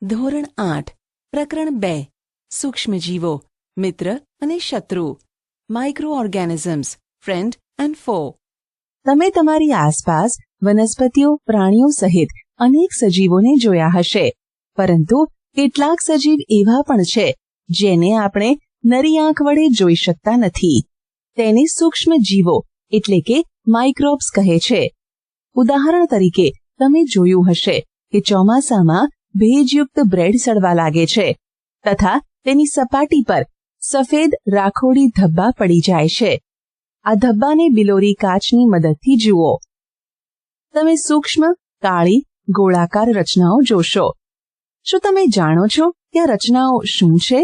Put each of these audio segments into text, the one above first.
ધોરણ 8 પ્રકરણ 2 સૂક્ષ્મજીવો મિત્ર અને શત્રુ માઇક્રો ઓર્ગેનિઝમ્સ ફ્રેન્ડ એન્ડ ફો. તમે તમારી આસપાસ વનસ્પતિઓ પ્રાણીઓ સહિત અનેક સજીવોને જોયા હશે, પરંતુ કેટલાક સજીવ એવા પણ છે જેને આપણે નરી આંખ વડે જોઈ શકતા નથી. તેને સૂક્ષ્મજીવો એટલે કે માઇક્રોબ્સ કહે છે. ઉદાહરણ તરીકે તમે જોયું હશે કે ચોમાસામાં ભેજયુક્ત બ્રેડ સડવા લાગે છે તથા તેની સપાટી પર સફેદ રાખોડી ધબ્બા પડી જાય છે. આ ધબ્બાને બિલોરી કાચની મદદથી જુઓ. તમે સૂક્ષ્મ કાળી ગોળાકાર રચનાઓ જોશો. શું તમે જાણો છો કે આ રચનાઓ શું છે?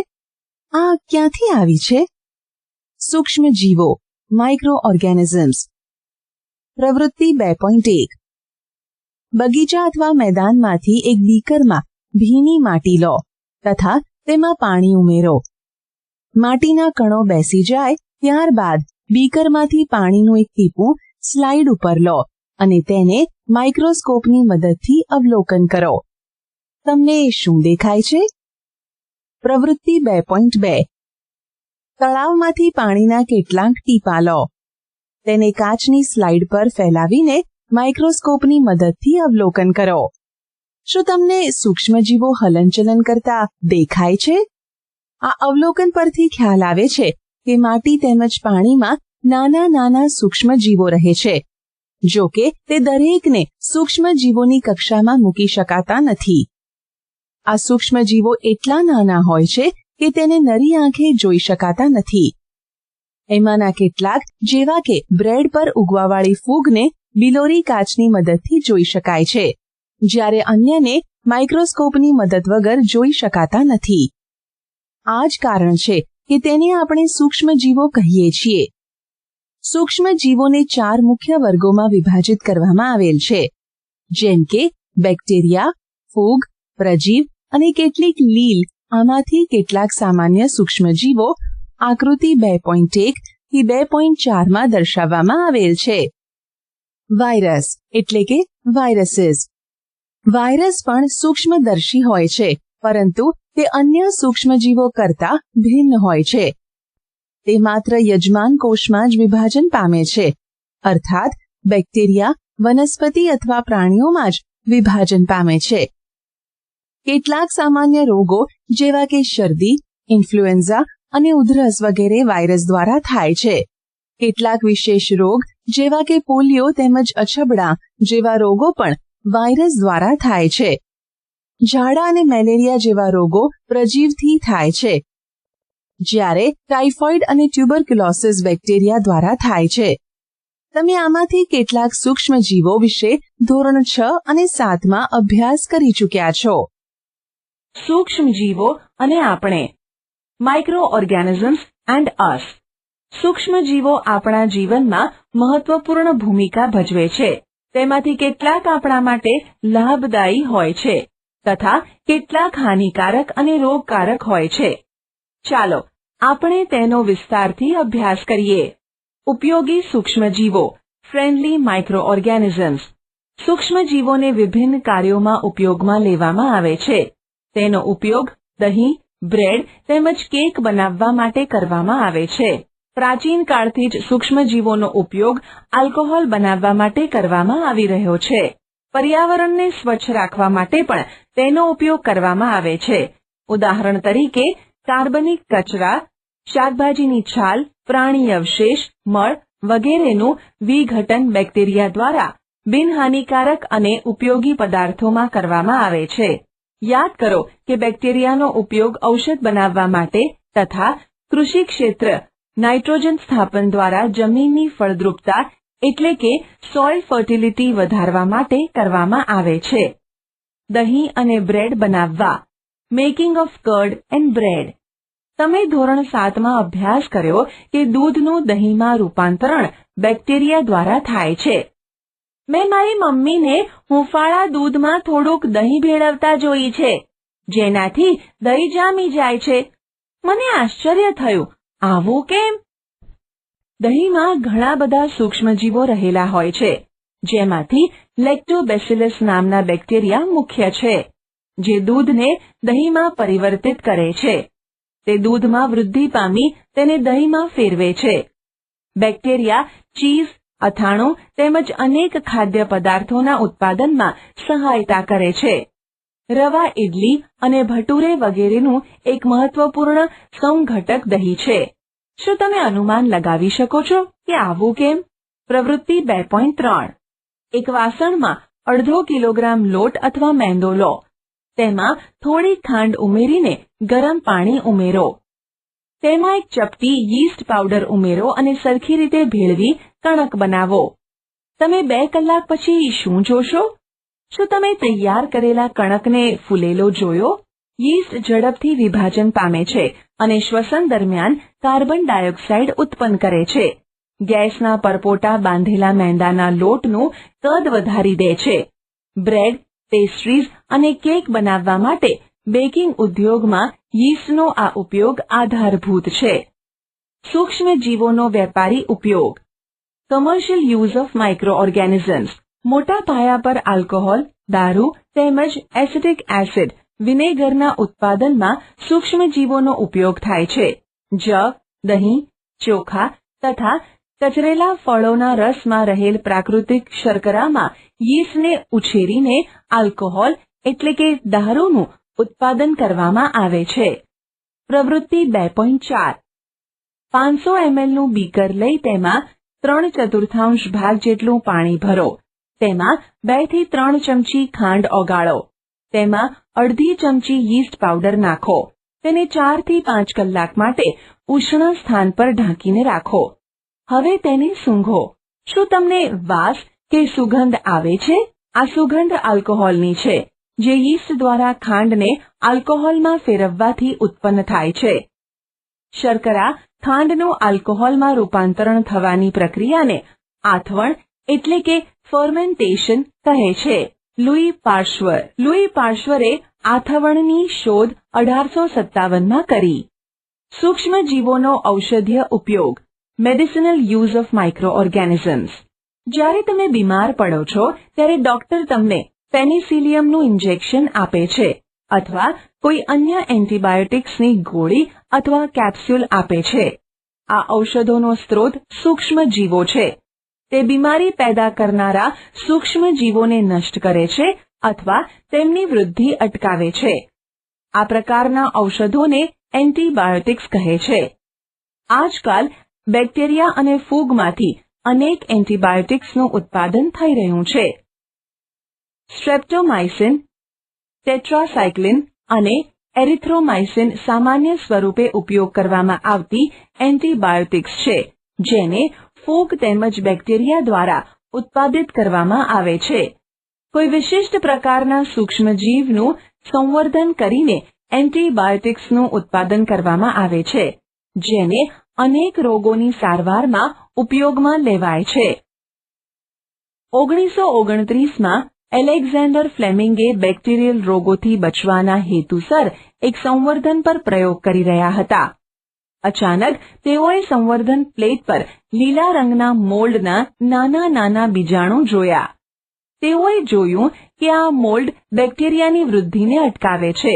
આ ક્યાંથી આવી છે? સૂક્ષ્મજીવો માઇક્રો ઓર્ગેનિઝમ્સ. પ્રવૃત્તિ 2.1. બગીચા અથવા મેદાનમાંથી એક બીકરમાં ભીની માટી લો તથા તેમાં પાણી ઉમેરો. માટીના કણો બેસી જાય ત્યારબાદ બીકરમાંથી પાણીનું એક ટીપું સ્લાઇડ ઉપર લો અને તેને માઇક્રોસ્કોપની મદદથી અવલોકન કરો. તમને શું દેખાય છે? પ્રવૃત્તિ 2.2. તળાવમાંથી પાણીના કેટલાક ટીપાં લો. તેને કાચની સ્લાઇડ પર ફેલાવીને માઇક્રોસ્કોપની મદદથી અવલોકન કરો. શું તમને સૂક્ષ્મજીવો હલનચલન કરતા દેખાય છે? આ અવલોકન પરથી ખ્યાલ આવે છે કે માટી તેમજ પાણીમાં નાના નાના સૂક્ષ્મજીવો રહે છે. જો કે તે દરેકને સૂક્ષ્મજીવોની કક્ષામાં મૂકી શકાતા નથી. આ સૂક્ષ્મજીવો એટલા નાના હોય છે કે તેને નરી આંખે જોઈ શકાતા નથી. એમાંના કેટલાક જેવા કે બ્રેડ પર ઉગવાવાળી ફૂગને બિલોરી કાચની મદદથી જોઈ શકાય છે, જ્યારે અન્યને માઇક્રોસ્કોપની મદદ વગર જોઈ શકાતા નથી. આ જ કારણ છે કે તેને આપણે સૂક્ષ્મજીવો કહીએ છીએ. સૂક્ષ્મજીવોને 4 મુખ્ય વર્ગોમાં વિભાજિત કરવામાં આવેલ છે, જેમ કે બેક્ટેરિયા, ફૂગ, પ્રજીવ અને કેટલીક લીલ. આમાંથી કેટલાક સામાન્ય સૂક્ષ્મજીવો આકૃતિ 2.1 થી 2.4 માં દર્શાવવામાં આવેલ છે. વાયરસ એટલે કે વાયરસીસ. વાયરસ પણ સૂક્ષ્મદર્શી હોય છે, પરંતુ તે અન્ય સૂક્ષ્મજીવો કરતા ભિન્ન હોય છે. તે માત્ર યજમાન કોષમાં જ વિભાજન પામે છે, અર્થાત બેક્ટેરિયા, વનસ્પતિ અથવા પ્રાણીઓમાં જ વિભાજન પામે છે. કેટલાક સામાન્ય રોગો જેવા કે શરદી, ઇન્ફ્લુએન્ઝા અને ઉધરસ વગેરે વાયરસ દ્વારા થાય છે. કેટલાક વિશેષ રોગ જેવા કે પોલિયો તેમજ અછબડા જેવા રોગો પણ વાયરસ દ્વારા થાય છે. ઝાડા અને મેલેરિયા જેવા રોગો પ્રજીવથી થાય છે, જ્યારે ટાઇફોઇડ અને ટ્યુબરક્યુલોસિસ બેક્ટેરિયા દ્વારા થાય છે. તમે આમાંથી કેટલાક સૂક્ષ્મજીવો વિશે ધોરણ 6 અને 7 માં અભ્યાસ કરી ચૂક્યા છો. સૂક્ષ્મજીવો અને આપણે. માઇક્રો ઓર્ગેનિઝમ્સ એન્ડ અસ. સૂક્ષ્મજીવો આપણા જીવનમાં મહત્વપૂર્ણ ભૂમિકા ભજવે છે. તેમાંથી કેટલાક આપણા માટે લાભદાયી હોય છે તથા કેટલાક હાનિકારક અને રોગકારક હોય છે. ચાલો આપણે તેનો વિસ્તારથી અભ્યાસ કરીએ. ઉપયોગી સૂક્ષ્મજીવો ફ્રેન્ડલી માઇક્રો ઓર્ગેનિઝમ્સ. સૂક્ષ્મજીવોને વિભિન્ન કાર્યોમાં ઉપયોગમાં લેવામાં આવે છે. તેનો ઉપયોગ દહીં, બ્રેડ તેમજ કેક બનાવવા માટે કરવામાં આવે છે. પ્રાચીન કાળથી જ સૂક્ષ્મજીવોનો ઉપયોગ આલ્કોહોલ બનાવવા માટે કરવામાં આવી રહ્યો છે. પર્યાવરણને સ્વચ્છ રાખવા માટે પણ તેનો ઉપયોગ કરવામાં આવે છે. ઉદાહરણ તરીકે કાર્બનિક કચરા, શાકભાજીની છાલ, પ્રાણી અવશેષ, મળ વગેરેનું વિઘટન બેક્ટેરિયા દ્વારા બિનહાનિકારક અને ઉપયોગી પદાર્થોમાં કરવામાં આવે છે. યાદ કરો કે બેક્ટેરિયાનો ઉપયોગ ઔષધ બનાવવા માટે તથા કૃષિ ક્ષેત્ર નાઇટ્રોજન સ્થાપન દ્વારા જમીનની ફળદ્રુપતા એટલે કે સોઇલ ફર્ટિલિટી વધારવા માટે કરવામાં આવે છે. દહીં અને બ્રેડ બનાવવા. Making of curd and bread. તમે ધોરણ 7 માં અભ્યાસ કર્યો કે દૂધનું દહીંમાં રૂપાંતરણ બેક્ટેરિયા દ્વારા થાય છે. મેં મારી મમ્મીને હૂંફાળા દૂધમાં થોડુંક દહીં ભેળવતા જોઈ છે, જેનાથી દહીં જામી જાય છે. મને આશ્ચર્ય થયું, આવું કેમ? દહીંમાં ઘણા બધા સૂક્ષ્મજીવો રહેલા હોય છે, જેમાંથી લેક્ટોબેસિલસ નામના બેક્ટેરિયા મુખ્ય છે. જે દૂધને દહીંમાં પરિવર્તિત કરે છે. તે દૂધમાં વૃદ્ધિ પામી તેને દહીંમાં ફેરવે છે. બેક્ટેરિયા ચીઝ, અથાણું તેમજ અનેક ખાદ્ય પદાર્થોના ઉત્પાદનમાં સહાયતા કરે છે. રવા ઇડલી અને ભટુરે વગેરેનું એક મહત્વપૂર્ણ સંઘટક દહીં છે. શું તમે અનુમાન લગાવી શકો છો કે આવું કેમ? પ્રવૃત્તિ 2.3. એક વાસણમાં અડધો કિલોગ્રામ લોટ અથવા મેંદો લો. તેમાં થોડી ખાંડ ઉમેરીને ગરમ પાણી ઉમેરો. તેમાં એક ચપટી યીસ્ટ પાવડર ઉમેરો અને સરખી રીતે ભેળવી કણક બનાવો. તમે 2 કલાક પછી શું જોશો? શું તમે તૈયાર કરેલા કણકને ફૂલેલો જોયો? યીસ્ટ ઝડપથી વિભાજન પામે છે અને શ્વસન દરમિયાન કાર્બન ડાયોક્સાઇડ ઉત્પન્ન કરે છે. ગેસના પરપોટા બાંધેલા મેંદાના લોટનું કદ વધારી દે છે. બ્રેડ, પેસ્ટ્રીઝ અને કેક બનાવવા માટે બેકિંગ ઉદ્યોગમાં યીસ્ટનો આ ઉપયોગ આધારભૂત છે. સૂક્ષ્મ જીવોનો વેપારી ઉપયોગ. Commercial use of micro organisms. મોટા પાયા પર આલ્કોહોલ, દારૂ તેમજ એસિટિક એસિડ, વિનેગરના ઉત્પાદનમાં સૂક્ષ્મજીવોનો ઉપયોગ થાય છે. જવ, દહીં, ચોખા તથા કચરેલા ફળોના રસમાં રહેલ પ્રાકૃતિક શર્કરામાં યીસ્ટને ઉછેરીને આલ્કોહોલ એટલે કે દારૂનું ઉત્પાદન કરવામાં આવે છે. પ્રવૃત્તિ 2.4. 500 mlનું બીકર લઈ તેમાં 3/4 ભાગ જેટલું પાણી ભરો. તેમાં 2 થી 3 ચમચી ખાંડ ઓગાળો. તેમાં અડધી ચમચી યીસ્ટ પાવડર નાખો. તેને 4 થી 5 કલાક માટે ઉષ્ણ સ્થાન પર ઢાંકીને રાખો. હવે તેને સૂંઘો. શું તમને વાસ કે સુગંધ આવે છે? આ સુગંધ આલ્કોહોલની છે, જે યીસ્ટ દ્વારા ખાંડને આલ્કોહોલમાં ફેરવવાથી ઉત્પન્ન થાય છે. શર્કરા ખાંડનું આલ્કોહોલમાં રૂપાંતરણ થવાની પ્રક્રિયાને આથવણ એટલે કે ફર્મેન્ટેશન કહે છે. લુઈ પાર્શ્વરે આથવણની શોધ 1857માં કરી. સૂક્ષ્મજીવોનો ઔષધીય ઉપયોગ. Medicinal use of micro organisms. જ્યારે તમે બીમાર પડો છો ત્યારે ડોક્ટર તમને પેનિસિલિયમનું ઇન્જેક્શન આપે છે અથવા કોઈ અન્ય એન્ટિબાયોટિક્સની ગોળી અથવા કેપ્સ્યુલ આપે છે. આ ઔષધોનો સ્ત્રોત સૂક્ષ્મજીવો છે. તે બીમારી પેદા કરનારા સૂક્ષ્મજીવોને નષ્ટ કરે છે અથવા તેમની વૃદ્ધિ અટકાવે છે. આ પ્રકારના ઔષધોને એન્ટિબાયોટિક્સ કહે છે. આજકાલ બેક્ટેરિયા અને ફૂગમાંથી અનેક એન્ટિબાયોટિક્સનું ઉત્પાદન થઈ રહ્યું છે. સ્ટ્રેપ્ટોમાઇસિન, ટેટ્રાસાઇક્લિન અને એરિથ્રોમાઇસિન સામાન્ય સ્વરૂપે ઉપયોગ કરવામાં આવતી એન્ટિબાયોટિક્સ છે, જેને ફૂગ તેમજ બેક્ટેરિયા દ્વારા ઉત્પાદિત કરવામાં આવે છે. કોઈ વિશિષ્ટ પ્રકારના સૂક્ષ્મજીવનું સંવર્ધન કરીને એન્ટિબાયોટિક્સનું ઉત્પાદન કરવામાં આવે છે, જેને અનેક રોગોની સારવારમાં ઉપયોગમાં લેવાય છે. 1929માં એલેક્ઝાન્ડર ફ્લેમિંગે બેક્ટેરિયલ રોગોથી બચવાના હેતુસર એક સંવર્ધન પર પ્રયોગ કરી રહ્યા હતા. અચાનક તેઓએ સંવર્ધન પ્લેટ પર લીલા રંગના મોલ્ડના નાના બીજાણુ જોયા. તેઓએ જોયું કે આ મોલ્ડ બેક્ટેરિયાની વૃદ્ધિને અટકાવે છે.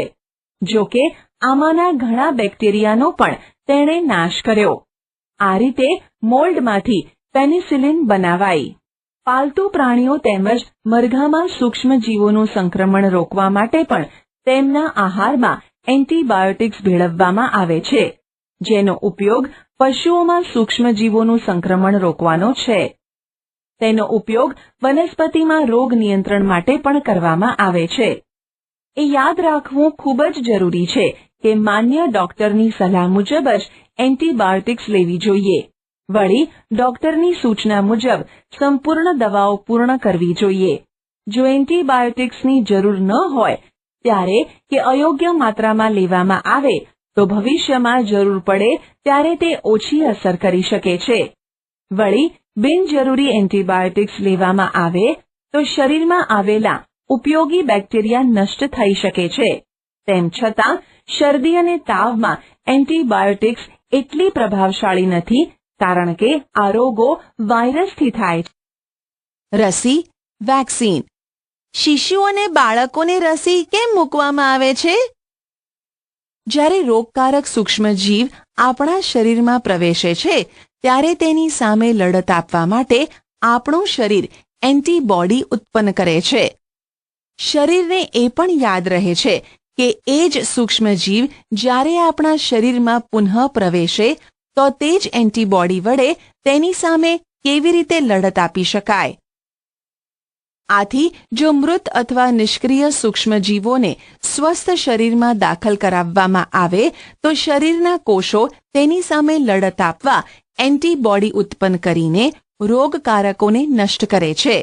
જો કે આમાંના ઘણા બેક્ટેરિયાનો પણ તેણે નાશ કર્યો. આ રીતે મોલ્ડમાંથી પેનિસિલિન બનાવાઈ. પાલતુ પ્રાણીઓ તેમજ મરઘામાં સૂક્ષ્મજીવોનું સંક્રમણ રોકવા માટે પણ તેમના આહારમાં એન્ટિબાયોટિક્સ ભેળવવામાં આવે છે, જેનો ઉપયોગ પશુઓમાં સૂક્ષ્મજીવોનું સંક્રમણ રોકવાનો છે. તેનો ઉપયોગ વનસ્પતિમાં રોગ નિયંત્રણ માટે પણ કરવામાં આવે છે. એ યાદ રાખવું ખૂબ જ જરૂરી છે કે માન્ય ડોક્ટરની સલાહ મુજબ જ એન્ટિબાયોટિક્સ લેવી જોઈએ. વળી ડોક્ટરની સૂચના મુજબ સંપૂર્ણ દવાઓ પૂર્ણ કરવી જોઈએ. જો એન્ટિબાયોટિક્સની જરૂર ન હોય ત્યારે કે અયોગ્ય માત્રામાં લેવામાં આવે તો ભવિષ્યમાં જરૂર પડે ત્યારે તે ઓછી અસર કરી શકે છે. વળી બિનજરૂરી એન્ટિબાયોટિક્સ લેવામાં આવે તો શરીરમાં આવેલા ઉપયોગી બેક્ટેરિયા નષ્ટ થઈ શકે છે. તેમ છતાં શરદી અને તાવમાં એન્ટિબાયોટિક્સ એટલી પ્રભાવશાળી નથી, કારણ કે આ રોગો વાયરસથી થાય છે. રસી, વેક્સિન. શિશુ અને બાળકોને રસી કેમ મૂકવામાં આવે છે? જ્યારે રોગકારક સૂક્ષ્મજીવ આપણા શરીરમાં પ્રવેશે છે ત્યારે તેની સામે લડત આપવા માટે આપણું શરીર એન્ટીબોડી ઉત્પન્ન કરે છે. શરીરને એ પણ યાદ રહે છે કે એ જ સૂક્ષ્મજીવ જ્યારે આપણા શરીરમાં પુનઃ પ્રવેશે તો તે જ એન્ટીબોડી વડે તેની સામે કેવી રીતે લડત આપી શકાય. આથી જો મૃત અથવા નિષ્ક્રિય સૂક્ષ્મજીવોને સ્વસ્થ શરીરમાં દાખલ કરાવવામાં આવે તો શરીરના કોષો તેની સામે લડત આપવા એન્ટીબોડી ઉત્પન્ન કરીને રોગકારકોને નષ્ટ કરે છે.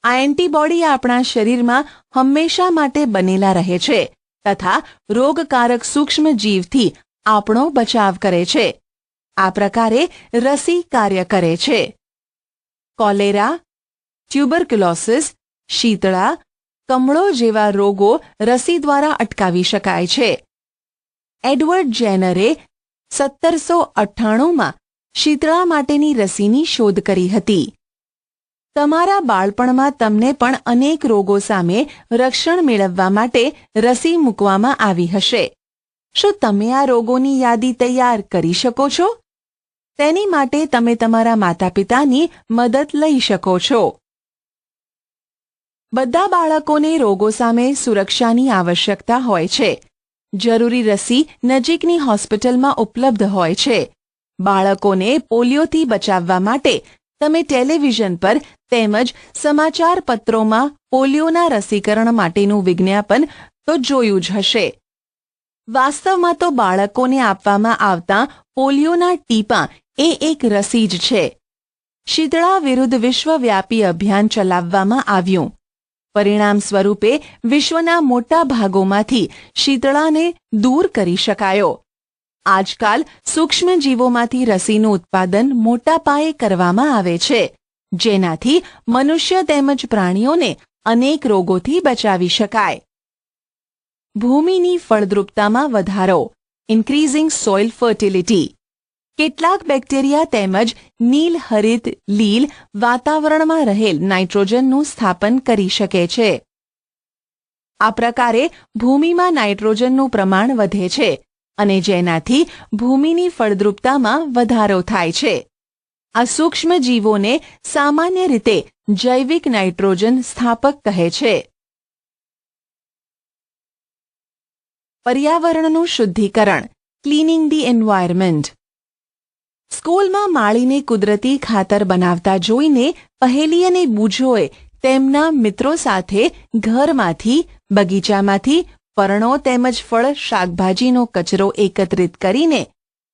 આ એન્ટીબોડી આપણા શરીરમાં હંમેશા માટે બનેલા રહે છે તથા રોગકારક સૂક્ષ્મજીવથી આપણો બચાવ કરે છે. આ પ્રકારે રસી કાર્ય કરે છે. કોલેરા, ટ્યુબરક્યુલોસિસ, શીતળા, કમળો જેવા રોગો રસી દ્વારા અટકાવી શકાય છે. એડવર્ડ જેનરે 1798માં શીતળા માટેની રસીની શોધ કરી હતી. તમારા બાળપણમાં તમને પણ અનેક રોગો સામે રક્ષણ મેળવવા માટે રસી મૂકવામાં આવી હશે. શું તમે આ રોગોની યાદી તૈયાર કરી શકો છો? તેની માટે તમે તમારા માતાપિતાની મદદ લઈ શકો છો. બધા બાળકોને રોગો સામે સુરક્ષાની આવશ્યકતા હોય છે. જરૂરી રસી નજીકની હોસ્પિટલમાં ઉપલબ્ધ હોય છે. બાળકોને પોલિયોથી બચાવવા માટે તમે ટેલિવિઝન પર તેમજ સમાચાર પત્રોમાં પોલિયોના રસીકરણ માટેનું વિજ્ઞાપન તો જોયું જ હશે. વાસ્તવમાં તો બાળકોને આપવામાં આવતા પોલિયોના ટીપાં એ એક રસી જ છે. શીતળા વિરુદ્ધ વિશ્વવ્યાપી અભિયાન ચલાવવામાં આવ્યું. પરિણામ સ્વરૂપે વિશ્વના મોટા ભાગોમાંથી શીતળાને દૂર કરી શકાયો. આજકાલ સૂક્ષ્મજીવોમાંથી રસીનું ઉત્પાદન મોટા પાયે કરવામાં આવે છે, જેનાથી મનુષ્ય તેમજ પ્રાણીઓને અનેક રોગોથી બચાવી શકાય. ભૂમિની ફળદ્રુપતામાં વધારો, ઇન્ક્રીઝિંગ સોઇલ ફર્ટિલિટી. કેટલાક બેક્ટેરિયા તેમજ નીલહરિત લીલ વાતાવરણમાં રહેલ નાઇટ્રોજનનું સ્થાપન કરી શકે છે. આ પ્રકારે ભૂમિમાં નાઇટ્રોજનનું પ્રમાણ વધે છે અને જેનાથી ભૂમિની ફળદ્રુપતામાં વધારો થાય છે. આ સૂક્ષ્મજીવોને સામાન્ય રીતે જૈવિક નાઇટ્રોજન સ્થાપક કહે છે. પર્યાવરણનું શુદ્ધિકરણ, ક્લીનિંગ ધી એન્વાયરમેન્ટ. સ્કૂલમાં માળીને કુદરતી ખાતર બનાવતા જોઈને પહેલી અને બૂજોએ તેમના મિત્રો સાથે ઘરમાંથી, બગીચામાંથી ફળનો તેમજ ફળ શાકભાજીનો કચરો એકત્રિત કરીને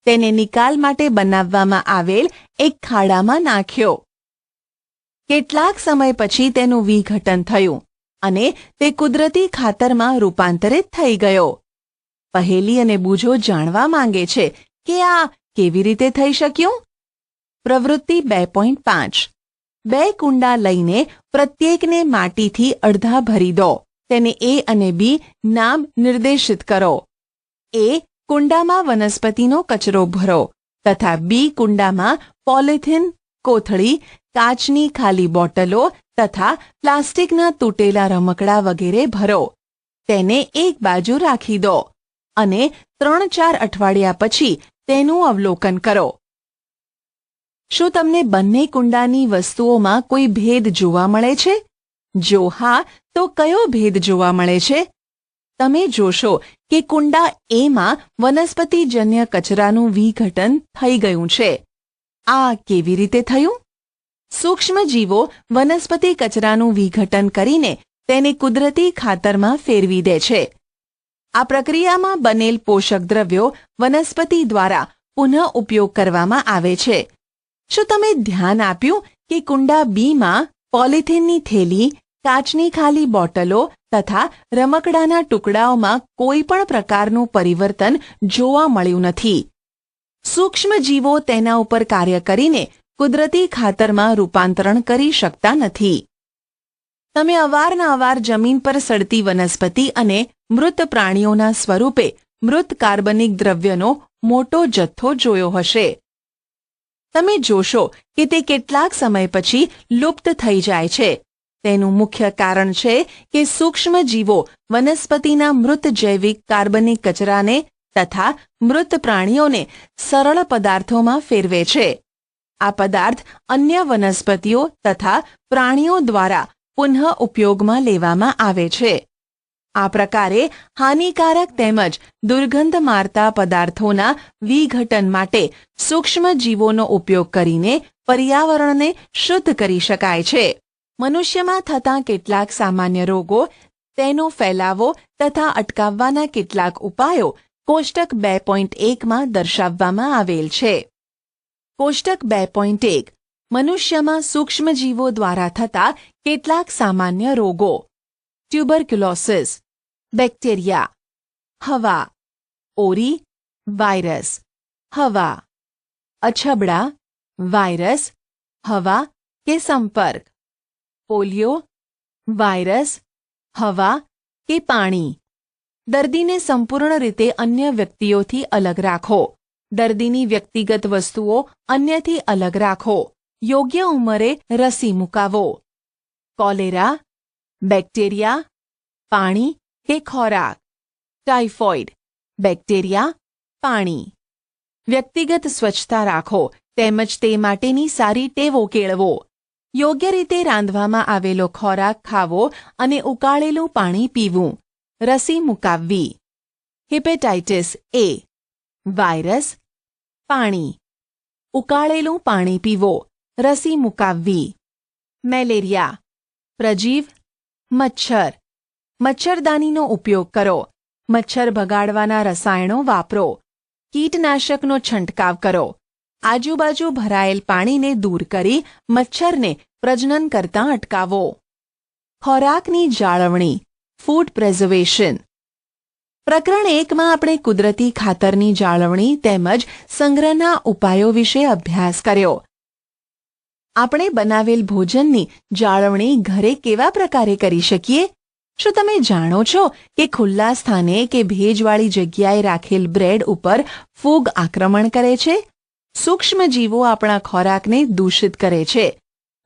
તેને નિકાલ માટે બનાવવામાં આવેલ એક ખાડામાં નાખ્યો. કેટલાક સમય પછી તેનું વિઘટન થયું અને તે કુદરતી ખાતરમાં રૂપાંતરિત થઈ ગયો. પહેલી અને બૂજો જાણવા માંગે છે કે આ કેવી રીતે થઈ શક્યું? પ્રવૃત્તિ 2.5. 2 કુંડા લઈને પ્રત્યેકને માટીથી અડધા ભરી દો. તેને A અને B નામ નિર્દેશિત કરો. A કુંડામાં વનસ્પતિનો કચરો ભરો તથા B કુંડામાં પોલિથીન, કોથળી, કાચની ખાલી બોટલો તથા પ્લાસ્ટિકના તૂટેલા રમકડા વગેરે ભરો. તેને એક બાજુ રાખી દો અને 3-4 અઠવાડિયા પછી તેનું અવલોકન કરો. શું તમને બંને કુંડાની વસ્તુઓમાં કોઈ ભેદ જોવા મળે છે? જો હા, તો કયો ભેદ જોવા મળે છે? તમે જોશો કે કુંડા Aમાં વનસ્પતિજન્ય કચરાનું વિઘટન થઈ ગયું છે. આ કેવી રીતે થયું? સૂક્ષ્મજીવો વનસ્પતિ કચરાનું વિઘટન કરીને તેને કુદરતી ખાતરમાં ફેરવી દે છે. આ પ્રક્રિયામાં બનેલ પોષક દ્રવ્યો વનસ્પતિ દ્વારા પુનઃ ઉપયોગ કરવામાં આવે છે. શું તમે ધ્યાન આપ્યું કે કુંડા Bમાં પોલિથીનની થેલી, કાચની ખાલી બોટલો તથા રમકડાના ટુકડાઓમાં કોઈ પણ પ્રકારનું પરિવર્તન જોવા મળ્યું નથી. સૂક્ષ્મજીવો તેના ઉપર કાર્ય કરીને કુદરતી ખાતરમાં રૂપાંતરણ કરી શકતા નથી. તમે અવારનવાર જમીન પર સડતી વનસ્પતિ અને મૃત પ્રાણીઓના સ્વરૂપે મૃત કાર્બનિક દ્રવ્યનો મોટો જથ્થો જોયો હશે. તમે જોશો કે તે કેટલાક સમય પછી લુપ્ત થઈ જાય છે તેનું મુખ્ય કારણ છે કે સૂક્ષ્મ જીવો વનસ્પતિના મૃત જૈવિક કાર્બનિક કચરાને તથા મૃત પ્રાણીઓને સરળ પદાર્થોમાં ફેરવે છે. આ પદાર્થ અન્ય વનસ્પતિઓ તથા પ્રાણીઓ દ્વારા પુનઃ ઉપયોગમાં લેવામાં આવે છે. આ પ્રકારે હાનિકારક તેમજ દુર્ગંધ મારતા પદાર્થોના વિઘટન માટે સૂક્ષ્મ જીવોનો ઉપયોગ કરીને પર્યાવરણને શુદ્ધ કરી શકાય છે. મનુષ્યમાં થતા કેટલાક સામાન્ય રોગો, તેનો ફેલાવો તથા અટકાવવાના કેટલાક ઉપાયો કોષ્ટક 2.1માં દર્શાવવામાં આવેલ છે. કોષ્ટક 2.1 મનુષ્યમાં સૂક્ષ્મજીવો દ્વારા થતા કેટલાક સામાન્ય રોગો. ટ્યુબરક્યુલોસિસ, બેક્ટેરિયા, હવા, ઓરી, વાયરસ, હવા, અછબડા, વાયરસ, હવા કે સંપર્ક, પોલિયો, વાયરસ, હવા કે પાણી. દર્દીને સંપૂર્ણ રીતે અન્ય વ્યક્તિઓથી અલગ રાખો. દર્દીની વ્યક્તિગત વસ્તુઓ અન્યથી અલગ રાખો. યોગ્ય ઉંમરે રસી મુકાવો. કોલેરા, બેક્ટેરિયા, પાણી કે ખોરાક, ટાઇફોઇડ, બેક્ટેરિયા, પાણી. વ્યક્તિગત સ્વચ્છતા રાખો તેમજ તે માટેની સારી ટેવો કેળવો. યોગ્ય રીતે રાંધવામાં આવેલો ખોરાક ખાવો અને ઉકાળેલું પાણી પીવું. રસી મુકાવવી. હિપેટાઇટિસ એ, વાયરસ, પાણી, ઉકાળેલું પાણી પીવો. રસી મુકાવવી. મેલેરિયા, પ્રજીવ, મચ્છર. મચ્છરદાનીનો ઉપયોગ કરો. મચ્છર ભગાડવાના રસાયણો વાપરો. કીટનાશકનો છંટકાવ કરો. આજુબાજુ ભરાયેલ પાણીને દૂર કરી મચ્છરને પ્રજનન કરતાં અટકાવો. ખોરાકની જાળવણી, ફૂડ પ્રેઝર્વેશન. પ્રકરણ 1માં આપણે કુદરતી ખાતરની જાળવણી તેમજ સંગ્રહના ઉપાયો વિશે અભ્યાસ કર્યો. આપણે બનાવેલ ભોજનની જાળવણી ઘરે કેવા પ્રકારે કરી શકીએ? શું તમે જાણો છો કે ખુલ્લા સ્થાને કે ભેજવાળી જગ્યાએ રાખેલ બ્રેડ ઉપર ફૂગ આક્રમણ કરે છે? સૂક્ષ્મજીવો આપણા ખોરાકને દૂષિત કરે છે.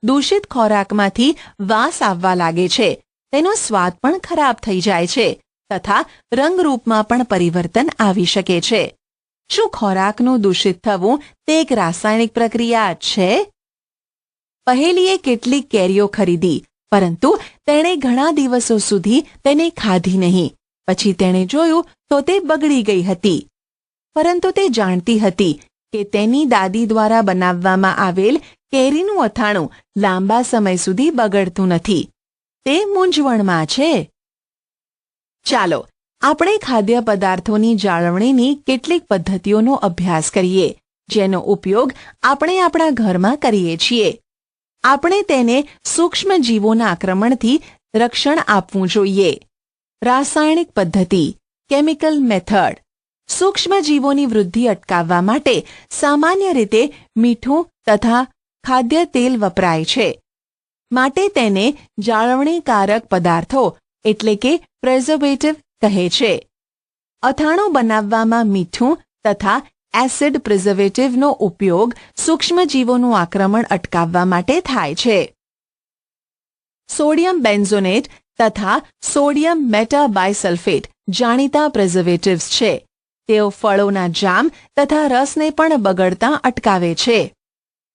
દૂષિત ખોરાકમાંથી વાસ આવવા લાગે છે. તેનો સ્વાદ પણ ખરાબ થઈ જાય છે તથા રંગરૂપમાં પણ પરિવર્તન આવી શકે છે. શું ખોરાકનું દૂષિત થવું તે એક રાસાયણિક પ્રક્રિયા છે? પહેલીએ કેટલીક કેરીઓ ખરીદી, પરંતુ તેણે ઘણા દિવસો સુધી તેને ખાધી નહીં. પછી તેણે જોયું તો તે બગડી ગઈ હતી. પરંતુ તે જાણતી હતી કે તેની દાદી દ્વારા બનાવવામાં આવેલ કેરીનું અથાણું લાંબા સમય સુધી બગડતું નથી. તે મૂંઝવણમાં છે. ચાલો આપણે ખાદ્ય પદાર્થોની જાળવણીની કેટલીક પદ્ધતિઓનો અભ્યાસ કરીએ, જેનો ઉપયોગ આપણે આપણા ઘરમાં કરીએ છીએ. આપણે તેને સૂક્ષ્મજીવોના આક્રમણથી રક્ષણ આપવું જોઈએ. રાસાયણિક પદ્ધતિ, કેમિકલ મેથડ. સૂક્ષ્મજીવોની વૃદ્ધિ અટકાવવા માટે સામાન્ય રીતે મીઠું તથા ખાદ્ય તેલ વપરાય છે. માટે તેને જાળવણીકારક પદાર્થો એટલે કે પ્રેઝર્વેટિવ કહે છે. અથાણું બનાવવામાં મીઠું તથા એસિડ પ્રિઝર્વેટિવનો ઉપયોગ સૂક્ષ્મજીવોનું આક્રમણ અટકાવવા માટે થાય છે. સોડિયમ બેન્ઝોનેટ તથા સોડિયમ મેટાબાયસલ્ફેટ જાણીતા પ્રિઝર્વેટિવ્સ છે. તેઓ ફળોના જામ તથા રસને પણ બગડતા અટકાવે છે.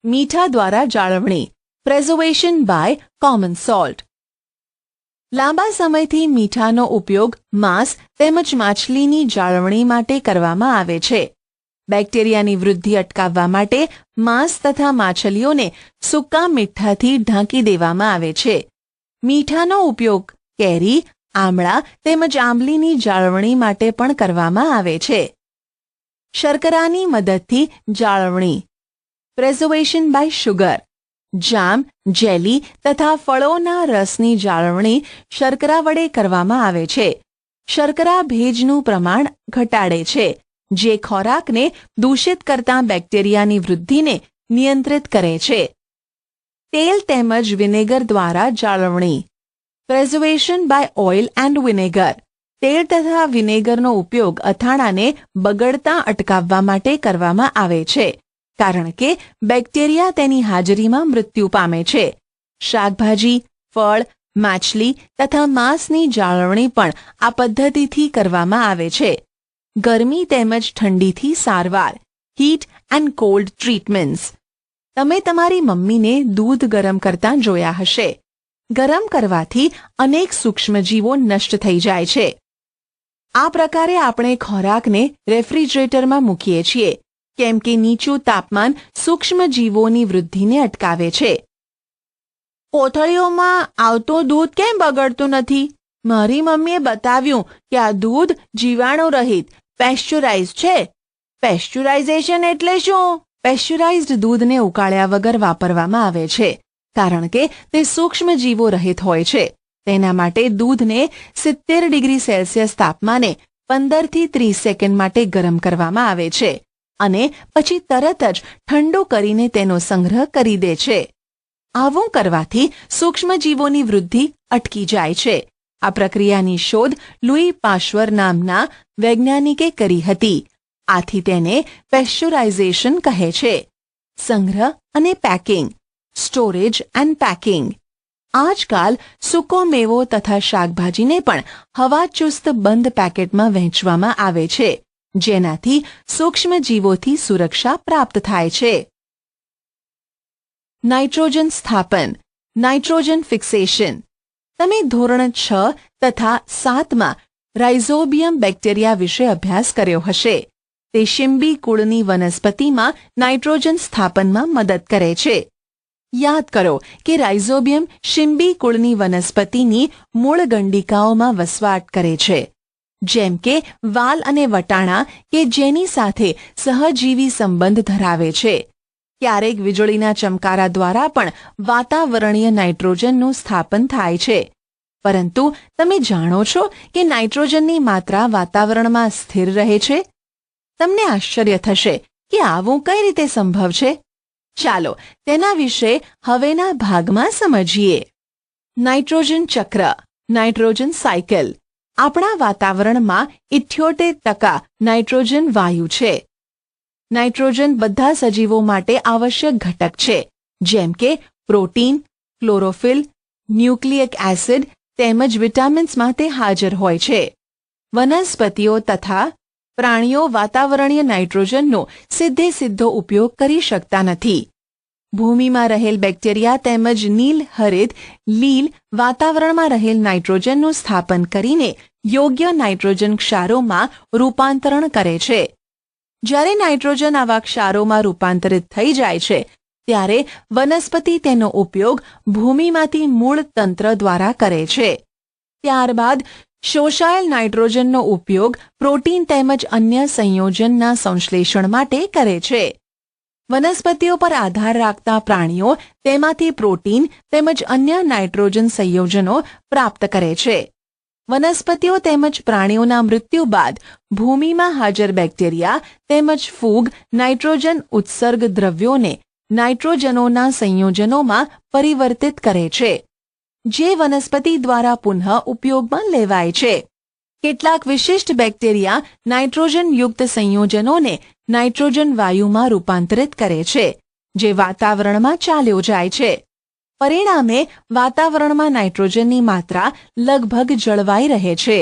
મીઠા દ્વારા જાળવણી, પ્રેઝર્વેશન બાય કોમન સોલ્ટ. લાંબા સમયથી મીઠાનો ઉપયોગ માંસ તેમજ માછલીની જાળવણી માટે કરવામાં આવે છે. બેક્ટેરિયાની વૃદ્ધિ અટકાવવા માટે માંસ તથા માછલીઓને સૂકા મીઠાથી ઢાંકી દેવામાં આવે છે. મીઠાનો ઉપયોગ કેરી, આમળા તેમજ આંબલીની જાળવણી માટે પણ કરવામાં આવે છે. શર્કરાની મદદથી જાળવણી, પ્રેઝર્વેશન બાય શુગર. જામ, જેલી તથા ફળોના રસની જાળવણી શર્કરા વડે કરવામાં આવે છે. શર્કરા ભેજનું પ્રમાણ ઘટાડે છે, જે ખોરાકને દૂષિત કરતા બેક્ટેરિયાની વૃદ્ધિને નિયંત્રિત કરે છે. તેલ તેમજ વિનેગર દ્વારા જાળવણી, પ્રેઝર્વેશન બાય ઓઇલ એન્ડ વિનેગર. તેલ તથા વિનેગરનો ઉપયોગ અથાણાને બગડતા અટકાવવા માટે કરવામાં આવે છે, કારણ કે બેક્ટેરિયા તેની હાજરીમાં મૃત્યુ પામે છે. શાકભાજી, ફળ, માછલી તથા માંસની જાળવણી પણ આ પદ્ધતિથી કરવામાં આવે છે. ગરમી તેમજ ઠંડીથી સારવાર, હીટ એન્ડ કોલ્ડ ટ્રીટમેન્ટ્સ. તમે તમારી મમ્મીને દૂધ ગરમ કરતા જોયા હશે. ગરમ કરવાથી અનેક સૂક્ષ્મજીવો નષ્ટ થઈ જાય છે. આ પ્રકારે આપણે ખોરાકને રેફ્રિજરેટરમાં મૂકીએ છીએ, કેમ કે નીચું તાપમાન સૂક્ષ્મજીવોની વૃદ્ધિને અટકાવે છે. કોથળીઓમાં આવતું દૂધ કેમ બગડતું નથી? મારી મમ્મીએ બતાવ્યું કે આ દૂધ જીવાણુ રહિત પેસ્ચ્યુરાઇઝ છે. પેસ્ચ્યુરાઇઝેશન એટલે શું? પેસ્ચ્યુરાઇઝ્ડ દૂધને ઉકાળ્યા વગર વાપરવામાં આવે છે, કારણ કે તે સૂક્ષ્મજીવો રહિત હોય છે. તેના માટે દૂધને 70 ડિગ્રી સેલ્સિયસ તાપમાને 15 થી 30 સેકન્ડ માટે ગરમ કરવામાં આવે છે અને પછી તરત જ ઠંડુ કરીને તેનો સંગ્રહ કરી દે છે. આવું કરવાથી સૂક્ષ્મજીવોની વૃદ્ધિ અટકી જાય છે. આ પ્રક્રિયાની શોધ લુઈ પાશ્ચર નામના વૈજ્ઞાનિકે કરી હતી. આથી તેને પેસ્ચ્યુરાઇઝેશન કહે છે. સંગ્રહ અને પેકિંગ, સ્ટોરેજ એન્ડ પેકિંગ. આજકાલ સૂકો મેવો તથા શાકભાજીને પણ હવાચુસ્ત બંધ પેકેટમાં વહેંચવામાં આવે છે, જેનાથી સૂક્ષ્મજીવોથી સુરક્ષા પ્રાપ્ત થાય છે. નાઇટ્રોજન સ્થાપન, નાઇટ્રોજન ફિક્સેશન. તમે ધોરણ 6 તથા 7માં રાઇઝોબિયમ બેક્ટેરિયા વિશે અભ્યાસ કર્યો હશે. તે શિંબી કુળની વનસ્પતિમાં નાઇટ્રોજન સ્થાપનમાં મદદ કરે છે. યાદ કરો કે રાઇઝોબિયમ શિંબી કુળની વનસ્પતિની મૂળ ગંડિકાઓમાં વસવાટ કરે છે, જેમ કે વાલ અને વટાણા કે જેની સાથે સહજીવી સંબંધ ધરાવે છે. ક્યારેક વીજળીના ચમકારા દ્વારા પણ વાતાવરણીય નાઇટ્રોજનનું સ્થાપન થાય છે. પરંતુ તમે જાણો છો કે નાઇટ્રોજનની માત્રા વાતાવરણમાં સ્થિર રહે છે? તમને આશ્ચર્ય થશે કે આવું કઈ રીતે સંભવ છે. ચાલો તેના વિશે હવેના ભાગમાં સમજીએ. નાઇટ્રોજન ચક્ર, નાઇટ્રોજન સાયકલ. આપણા વાતાવરણમાં 78% નાઇટ્રોજન વાયુ છે. નાઇટ્રોજન બધા સજીવો માટે આવશ્યક ઘટક છે, જેમ કે પ્રોટીન, ક્લોરોફિલ, ન્યુક્લિયક એસિડ તેમજ વિટામિન્સમાં તે હાજર હોય છે. વનસ્પતિઓ તથા પ્રાણીઓ વાતાવરણીય નાઇટ્રોજનનો સીધો ઉપયોગ કરી શકતા નથી. ભૂમિમાં રહેલ બેક્ટેરિયા તેમજ નીલહરિત લીલ વાતાવરણમાં રહેલ નાઇટ્રોજનનું સ્થાપન કરીને યોગ્ય નાઇટ્રોજન ક્ષારોમાં રૂપાંતરણ કરે છે. જ્યારે નાઇટ્રોજન આવા ક્ષારોમાં રૂપાંતરિત થઈ જાય છે, ત્યારે વનસ્પતિ તેનો ઉપયોગ ભૂમિમાંથી મૂળ તંત્ર દ્વારા કરે છે. ત્યારબાદ શોષાયેલ નાઇટ્રોજનનો ઉપયોગ પ્રોટીન તેમજ અન્ય સંયોજનના સંશ્લેષણ માટે કરે છે. વનસ્પતિઓ પર આધાર રાખતા પ્રાણીઓ તેમાંથી પ્રોટીન તેમજ અન્ય નાઇટ્રોજન સંયોજનો પ્રાપ્ત કરે છે. વનસ્પતિઓ તેમજ પ્રાણીઓના મૃત્યુ બાદ ભૂમિમાં હાજર બેક્ટેરિયા તેમજ ફૂગ નાઇટ્રોજન ઉત્સર્ગ દ્રવ્યોને નાઇટ્રોજનોના સંયોજનોમાં પરિવર્તિત કરે છે, જે વનસ્પતિ દ્વારા પુનઃ ઉપયોગમાં લેવાય છે. કેટલાક વિશિષ્ટ બેક્ટેરિયા નાઇટ્રોજનયુક્ત સંયોજનોને નાઇટ્રોજન વાયુમાં રૂપાંતરિત કરે છે, જે વાતાવરણમાં ચાલ્યો જાય છે. પરિણામે વાતાવરણમાં નાઇટ્રોજનની માત્રા લગભગ જળવાઈ રહે છે.